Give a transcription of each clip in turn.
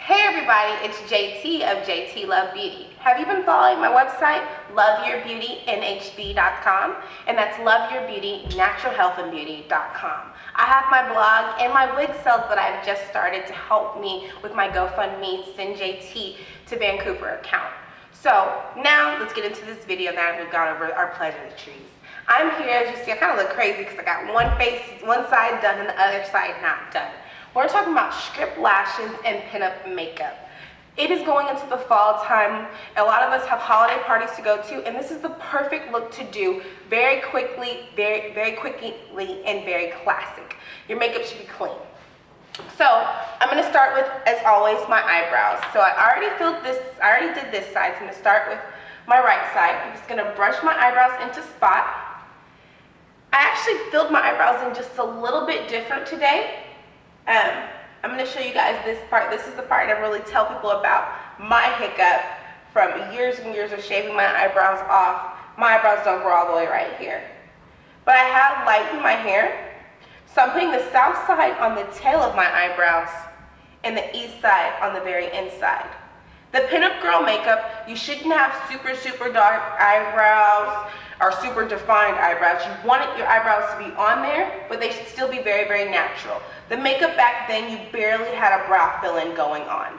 Hey everybody, it's JT of JTlovebeauty. Have you been following my website, loveyourbeautynhb.com? And that's loveyourbeautynaturalhealthandbeauty.com. I have my blog and my wig sales that I've just started to help me with my GoFundMe Send JT to Vancouver account. So now let's get into this video now that we've gone over our pleasantries. I'm here, as you see, I kind of look crazy because I got one side done and the other side not done. We're talking about strip lashes and pinup makeup. It is going into the fall time. A lot of us have holiday parties to go to, and this is the perfect look to do very quickly, very quickly, and very classic. Your makeup should be clean. So I'm going to start with, as always, my eyebrows. So I already did this side, so I'm going to start with my right side. I'm just going to brush my eyebrows into spot. I actually filled my eyebrows in just a little bit different today. I'm going to show you guys this part. This is the part I really tell people about my hiccup from years and years of shaving my eyebrows off. My eyebrows don't grow all the way right here. But I have lightened my hair. So I'm putting the south side on the tail of my eyebrows and the east side on the very inside. The pinup girl makeup, you shouldn't have super dark eyebrows or super defined eyebrows. You want your eyebrows to be on there, but they should still be very natural. The makeup back then, you barely had a brow fill-in going on.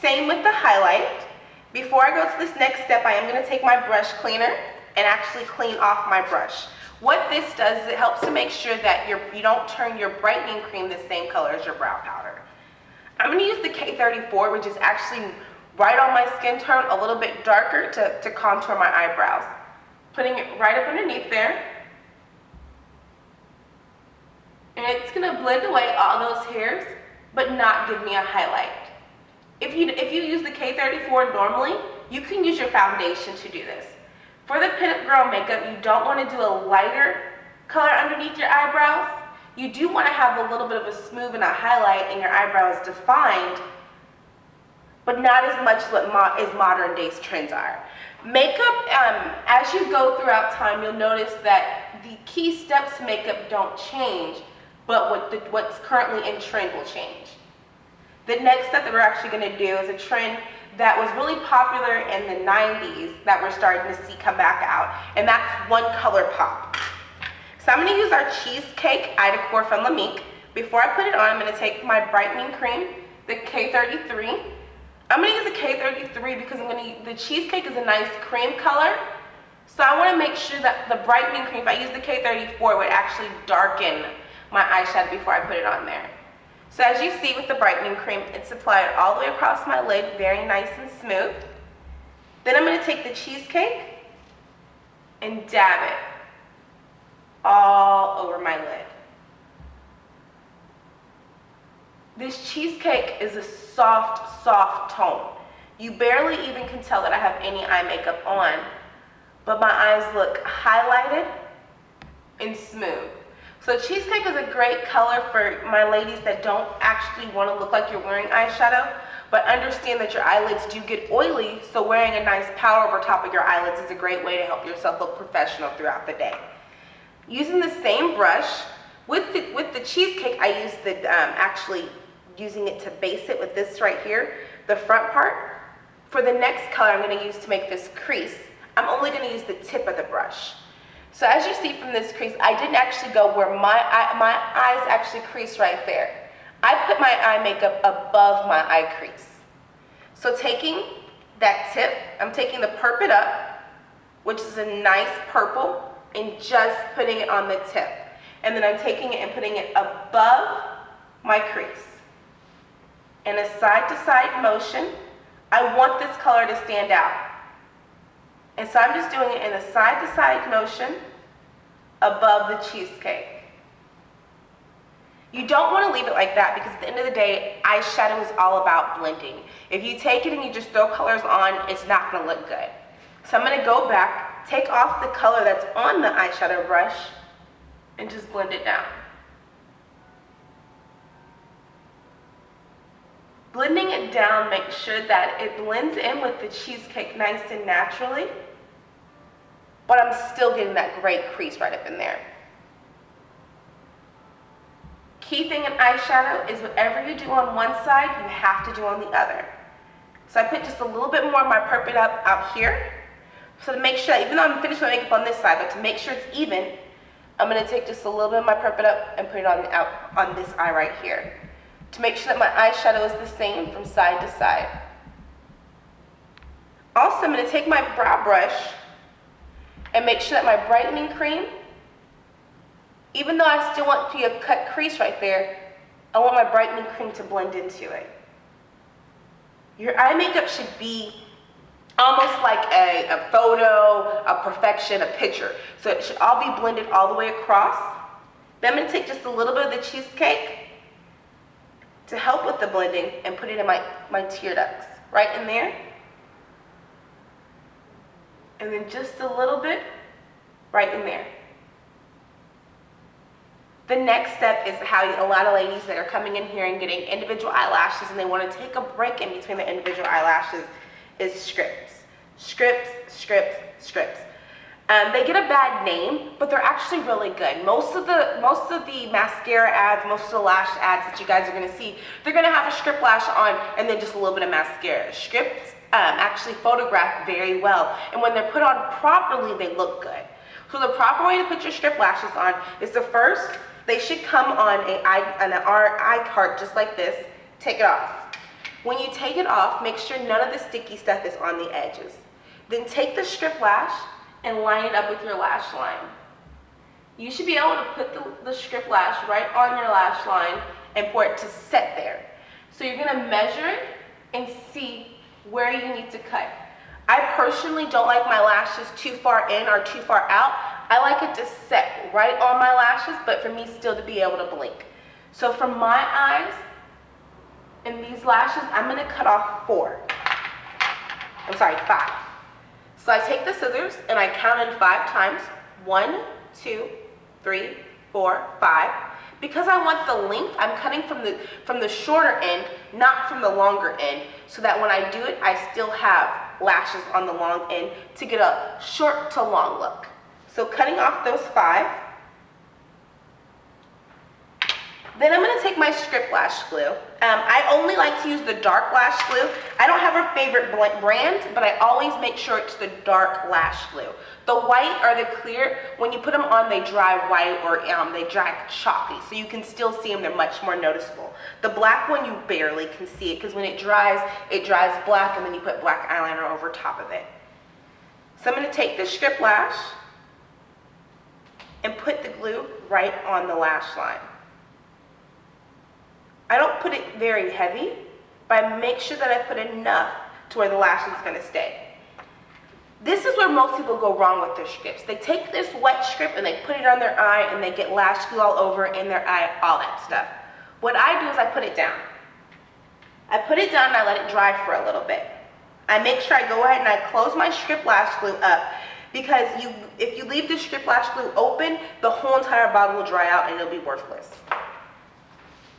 Same with the highlight. Before I go to this next step, I am going to take my brush cleaner and actually clean off my brush. What this does is it helps to make sure that you don't turn your brightening cream the same color as your brow powder. I'm going to use the K34, which is actually right on my skin tone, a little bit darker to contour my eyebrows. Putting it right up underneath there. And it's going to blend away all those hairs, but not give me a highlight. If you use the K34 normally, you can use your foundation to do this. For the pinup girl makeup, you don't want to do a lighter color underneath your eyebrows. You do want to have a little bit of a smooth and a highlight and your eyebrows defined, but not as much as modern days trends are. Makeup, as you go throughout time, you'll notice that the key steps to makeup don't change, but what's currently in trend will change. The next step that we're actually going to do is a trend that was really popular in the 90s that we're starting to see come back out, and that's one color pop. So I'm going to use our Cheesecake Eye Decor from Lamique. Before I put it on, I'm going to take my brightening cream, the K33. I'm going to use the K33 because the Cheesecake is a nice cream color. So I want to make sure that the brightening cream, if I use the K34, would actually darken my eyeshadow before I put it on there. So as you see with the brightening cream, it's applied all the way across my lid, very nice and smooth. Then I'm going to take the Cheesecake and dab it all over my lid. This Cheesecake is a soft tone. You barely even can tell that I have any eye makeup on, but my eyes look highlighted and smooth. So Cheesecake is a great color for my ladies that don't actually want to look like you're wearing eyeshadow, but understand that your eyelids do get oily, so wearing a nice powder over top of your eyelids is a great way to help yourself look professional throughout the day. Using the same brush, with the Cheesecake, I use actually using it to base it with this right here, the front part. For the next color I'm going to use to make this crease, I'm only going to use the tip of the brush. So as you see from this crease, I didn't actually go where my eyes actually crease right there. I put my eye makeup above my eye crease. So taking that tip, I'm taking the Perp It Up, which is a nice purple, and just putting it on the tip. And then I'm taking it and putting it above my crease. In a side-to-side motion, I want this color to stand out. And so I'm just doing it in a side-to-side motion above the Cheesecake. You don't want to leave it like that because at the end of the day, eyeshadow is all about blending. If you take it and you just throw colors on, it's not going to look good. So I'm going to go back, take off the color that's on the eyeshadow brush, and just blend it down. Blending it down makes sure that it blends in with the Cheesecake nice and naturally, but I'm still getting that great crease right up in there. Key thing in eyeshadow is whatever you do on one side, you have to do on the other. So I put just a little bit more of my Perp It Up out here. So to make sure, even though I'm finished my makeup on this side, but to make sure it's even, I'm going to take just a little bit of my Perp It Up and put it on this eye right here. To make sure that my eyeshadow is the same from side to side. Also, I'm going to take my brow brush and make sure that my brightening cream, even though I still want to be a cut crease right there, I want my brightening cream to blend into it. Your eye makeup should be almost like a photo, a perfection, a picture. So it should all be blended all the way across. Then I'm going to take just a little bit of the Cheesecake to help with the blending and put it in my tear ducts, right in there. And then just a little bit right in there. The next step is how a lot of ladies that are coming in here and getting individual eyelashes and they want to take a break in between the individual eyelashes is scripts. Scripts, scripts, scripts. They get a bad name, but they're actually really good. Most of the mascara ads, most of the lash ads that you guys are going to see, they're going to have a script lash on and then just a little bit of mascara. Scripts actually photograph very well, and when they're put on properly, they look good. So the proper way to put your strip lashes on is to first, they should come on an eye cart just like this. Take it off. When you take it off, make sure none of the sticky stuff is on the edges. Then take the strip lash and line it up with your lash line. You should be able to put the strip lash right on your lash line and for it to set there. So you're gonna measure it and see where you need to cut. I personally don't like my lashes too far in or too far out. I like it to set right on my lashes, but for me still to be able to blink. So for my eyes and these lashes, I'm gonna cut off 5. So I take the scissors and I count in 5 times. 1, 2, 3, 4, 5. Because I want the length, I'm cutting from the shorter end, not from the longer end, so that when I do it, I still have lashes on the long end to get a short to long look. So cutting off those 5. Then I'm going to take my script lash glue. I only like to use the dark lash glue. I don't have a favorite brand, but I always make sure it's the dark lash glue. The white or the clear, when you put them on, they dry white or they dry chalky, so you can still see them. They're much more noticeable. The black one, you barely can see it because when it dries black, and then you put black eyeliner over top of it. So I'm going to take the script lash and put the glue right on the lash line. I don't put it very heavy, but I make sure that I put enough to where the lash is going to stay. This is where most people go wrong with their scripts. They take this wet script and they put it on their eye and they get lash glue all over in their eye, all that stuff. What I do is I put it down. I put it down and I let it dry for a little bit. I make sure I go ahead and I close my script lash glue up, because if you leave the script lash glue open, the whole entire bottle will dry out and it'll be worthless.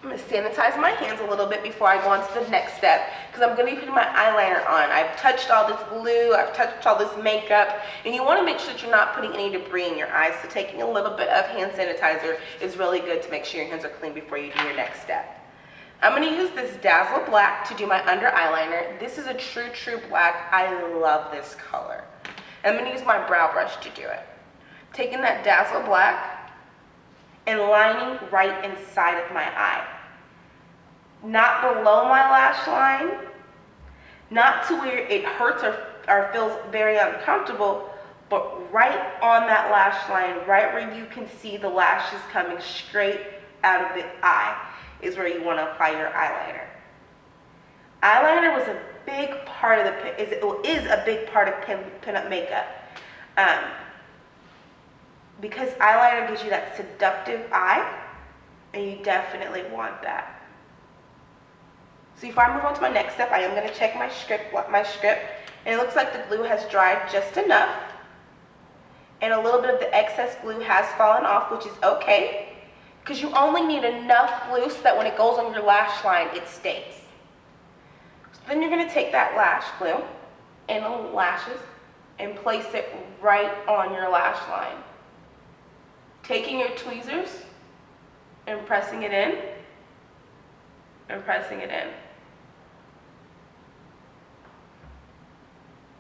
I'm going to sanitize my hands a little bit before I go on to the next step, because I'm going to be putting my eyeliner on. I've touched all this glue, I've touched all this makeup, and you want to make sure that you're not putting any debris in your eyes, so taking a little bit of hand sanitizer is really good to make sure your hands are clean before you do your next step. I'm going to use this Dazzle Black to do my under eyeliner. This is a true black. I love this color. I'm going to use my brow brush to do it. Taking that Dazzle Black and lining right inside of my eye. Not below my lash line, not to where it hurts or feels very uncomfortable, but right on that lash line, right where you can see the lashes coming straight out of the eye is where you want to apply your eyeliner. Eyeliner was a big part of is a big part of pin-up makeup. Because eyeliner gives you that seductive eye, and you definitely want that. So before I move on to my next step, I am going to check my script, and it looks like the glue has dried just enough, and a little bit of the excess glue has fallen off, which is okay, because you only need enough glue so that when it goes on your lash line, it stays. So then you're going to take that lash glue and the lashes and place it right on your lash line. Taking your tweezers and pressing it in and pressing it in.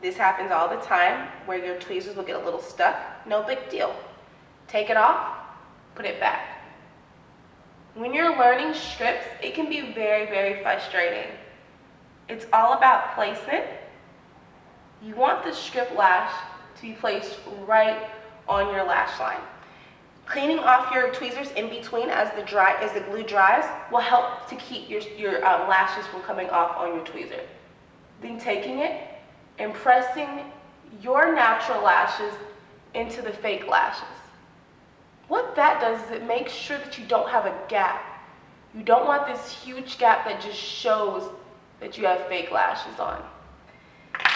This happens all the time where your tweezers will get a little stuck. No big deal. Take it off, put it back. When you're learning strips, it can be very, very frustrating. It's all about placement. You want the strip lash to be placed right on your lash line. Cleaning off your tweezers in between as the glue dries will help to keep your lashes from coming off on your tweezer. Then taking it and pressing your natural lashes into the fake lashes. What that does is it makes sure that you don't have a gap. You don't want this huge gap that just shows that you have fake lashes on.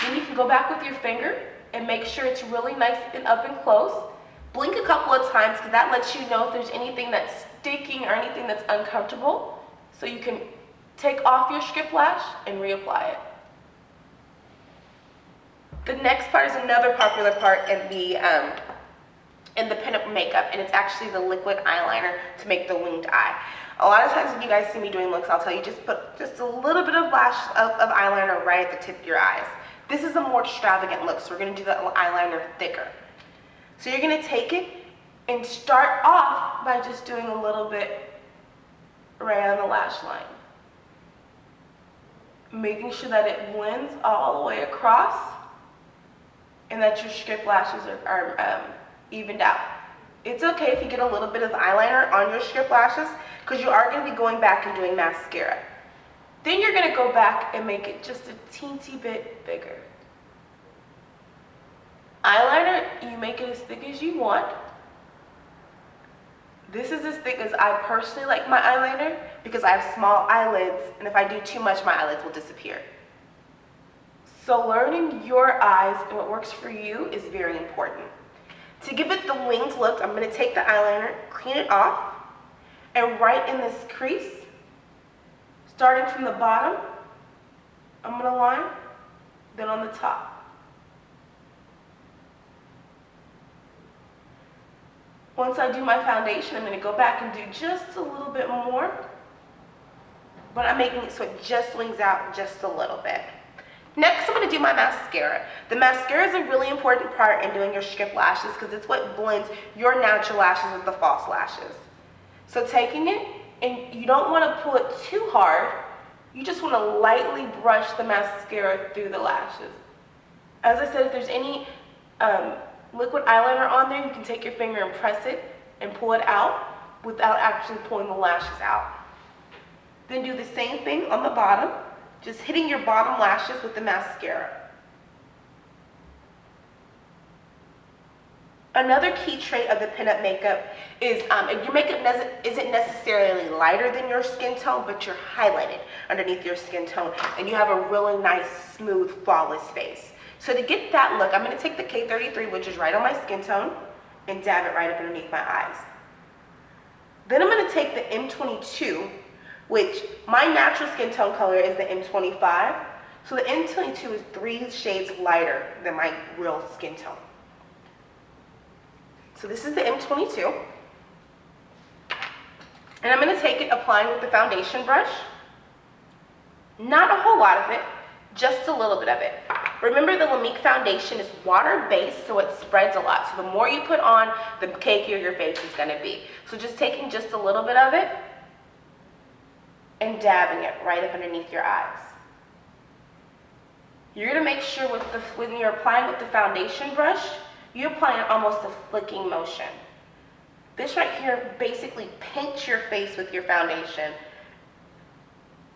Then you can go back with your finger and make sure it's really nice and up and close. Blink a couple of times because that lets you know if there's anything that's sticking or anything that's uncomfortable, so you can take off your strip lash and reapply it. The next part is another popular part in the pinup makeup, and it's actually the liquid eyeliner to make the winged eye. A lot of times when you guys see me doing looks, I'll tell you just put just a little bit of eyeliner right at the tip of your eyes. This is a more extravagant look, so we're going to do the eyeliner thicker. So you're going to take it and start off by just doing a little bit right on the lash line. Making sure that it blends all the way across and that your strip lashes are evened out. It's okay if you get a little bit of eyeliner on your strip lashes because you are going to be going back and doing mascara. Then you're going to go back and make it just a teensy bit bigger. Eyeliner, you make it as thick as you want. This is as thick as I personally like my eyeliner because I have small eyelids, and if I do too much, my eyelids will disappear. So learning your eyes and what works for you is very important. To give it the winged look, I'm going to take the eyeliner, clean it off, and right in this crease, starting from the bottom, I'm going to line, then on the top. Once I do my foundation, I'm going to go back and do just a little bit more, but I'm making it so it just wings out just a little bit. Next, I'm going to do my mascara. The mascara is a really important part in doing your strip lashes because it's what blends your natural lashes with the false lashes. So taking it, and you don't want to pull it too hard, you just want to lightly brush the mascara through the lashes. As I said, if there's any liquid eyeliner on there, you can take your finger and press it and pull it out without actually pulling the lashes out. Then do the same thing on the bottom, just hitting your bottom lashes with the mascara. Another key trait of the pinup makeup is your makeup isn't necessarily lighter than your skin tone, but you're highlighted underneath your skin tone, and you have a really nice, smooth, flawless face. So to get that look, I'm going to take the K33, which is right on my skin tone, and dab it right up underneath my eyes. Then I'm going to take the M22, which my natural skin tone color is the M25. So the M22 is 3 shades lighter than my real skin tone. So this is the M22. And I'm going to take it applying with the foundation brush. Not a whole lot of it, just a little bit of it. Remember, the Lamique foundation is water-based, so it spreads a lot. So the more you put on, the cakier your face is going to be. So just taking just a little bit of it and dabbing it right up underneath your eyes. You're going to make sure when you're applying with the foundation brush, you're applying almost a flicking motion. This right here basically paints your face with your foundation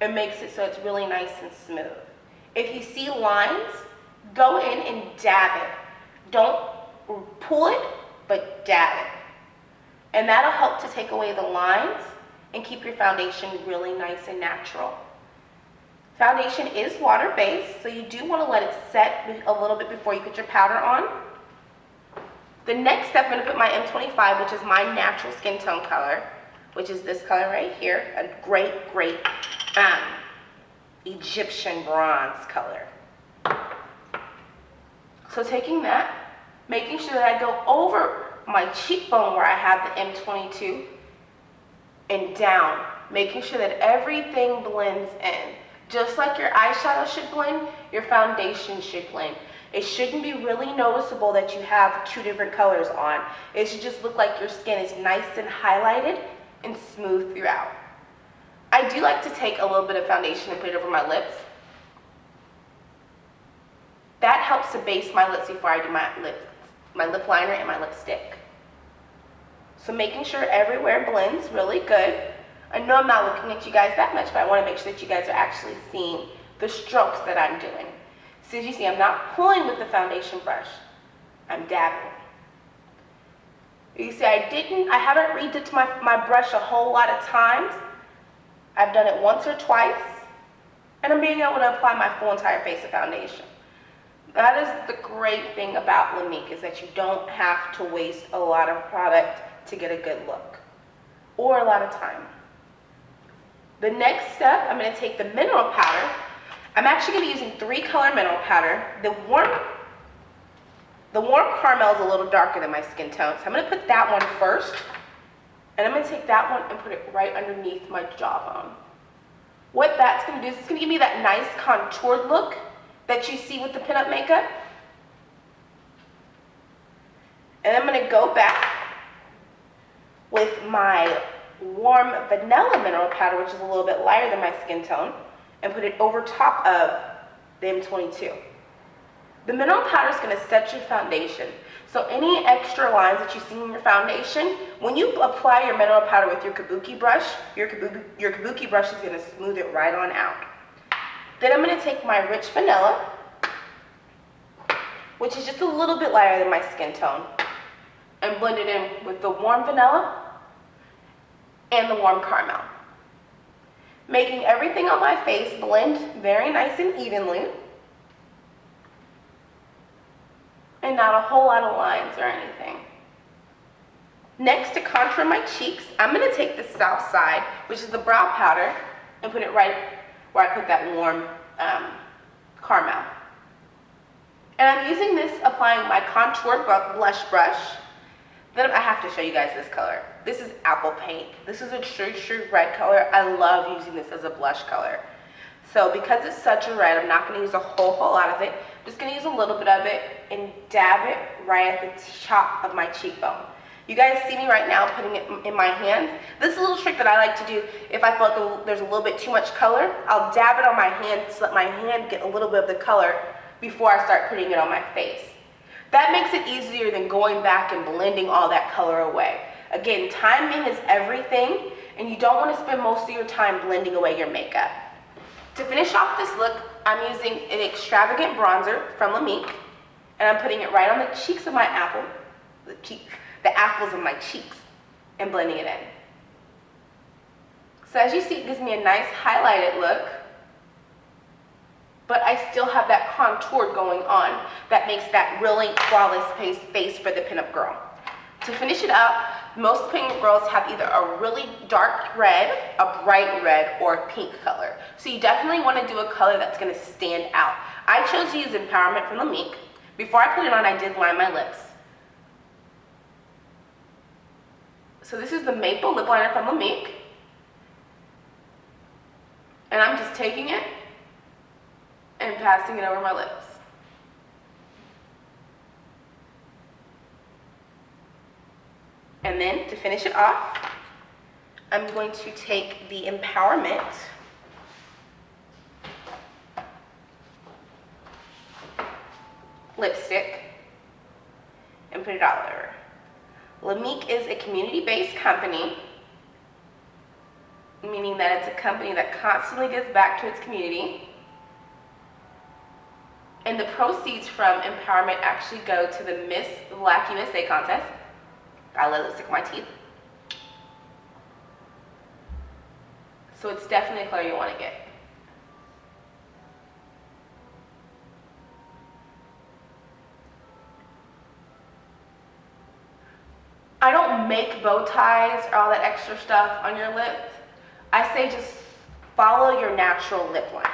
and makes it so it's really nice and smooth. If you see lines, go in and dab it. Don't pull it, but dab it. And that'll help to take away the lines and keep your foundation really nice and natural. Foundation is water-based, so you do want to let it set a little bit before you put your powder on. The next step, I'm going to put my M25, which is my natural skin tone color, which is this color right here, a great Egyptian bronze color. So taking that, making sure that I go over my cheekbone where I have the M22 and down making sure that everything blends in. Just like your eyeshadow should blend, your foundation should blend. It shouldn't be really noticeable that you have two different colors on. It should just look like your skin is nice and highlighted and smooth throughout. I do like to take a little bit of foundation and put it over my lips. That helps to base my lips before I do my lip liner and my lipstick. So making sure everywhere blends really good. I know I'm not looking at you guys that much, but I want to make sure that you guys are actually seeing the strokes that I'm doing. So as you see, I'm not pulling with the foundation brush. I'm dabbing. You see, I haven't redipped my brush a whole lot of times. I've done it once or twice, and I'm being able to apply my full entire face of foundation. That is the great thing about Lamique, is that you don't have to waste a lot of product to get a good look, or a lot of time. The next step, I'm going to take the mineral powder. I'm actually going to be using 3-color mineral powder. The warm caramel is a little darker than my skin tone, so I'm going to put that one first, and I'm going to take that one and put it right underneath my jawbone. What that's going to do is it's going to give me that nice contoured look that you see with the pinup makeup. And I'm going to go back with my warm vanilla mineral powder, which is a little bit lighter than my skin tone, and put it over top of the M22. The mineral powder is going to set your foundation. So any extra lines that you see in your foundation, when you apply your mineral powder with your kabuki brush, your kabuki brush is going to smooth it right on out. Then I'm going to take my rich vanilla, which is just a little bit lighter than my skin tone, and blend it in with the warm vanilla and the warm caramel, making everything on my face blend very nice and evenly, and not a whole lot of lines or anything. Next, to contour my cheeks, I'm going to take the south side, which is the brow powder, and put it right where I put that warm caramel. And I'm using this, applying my contour blush brush. Then I have to show you guys this color. This is apple paint. This is a true red color. I love using this as a blush color. So because it's such a red, I'm not going to use a whole lot of it. I'm just going to use a little bit of it and dab it right at the top of my cheekbone. You guys see me right now putting it in my hands. This is a little trick that I like to do. If I feel like there's a little bit too much color, I'll dab it on my hand to let my hand get a little bit of the color before I start putting it on my face. That makes it easier than going back and blending all that color away. Again, timing is everything, and you don't want to spend most of your time blending away your makeup. To finish off this look, I'm using an extravagant bronzer from Lamique, and I'm putting it right on the cheeks of my apple, the apples of my cheeks, and blending it in. So as you see, it gives me a nice highlighted look, but I still have that contour going on that makes that really flawless face for the pinup girl. To finish it up, most pinup girls have either a really dark red, a bright red, or a pink color. So you definitely want to do a color that's going to stand out. I chose to use Empowerment from Lamique. Before I put it on, I did line my lips. So this is the Maple Lip Liner from Lamique. And I'm just taking it and passing it over my lips. And then to finish it off, I'm going to take the Empowerment lipstick and put it all over. Lamique is a community-based company, meaning that it's a company that constantly gives back to its community. And the proceeds from Empowerment actually go to the Miss Black USA contest. I let lipstick on my teeth. So it's definitely a color you want to get. I don't make bow ties or all that extra stuff on your lips. I say just follow your natural lip line.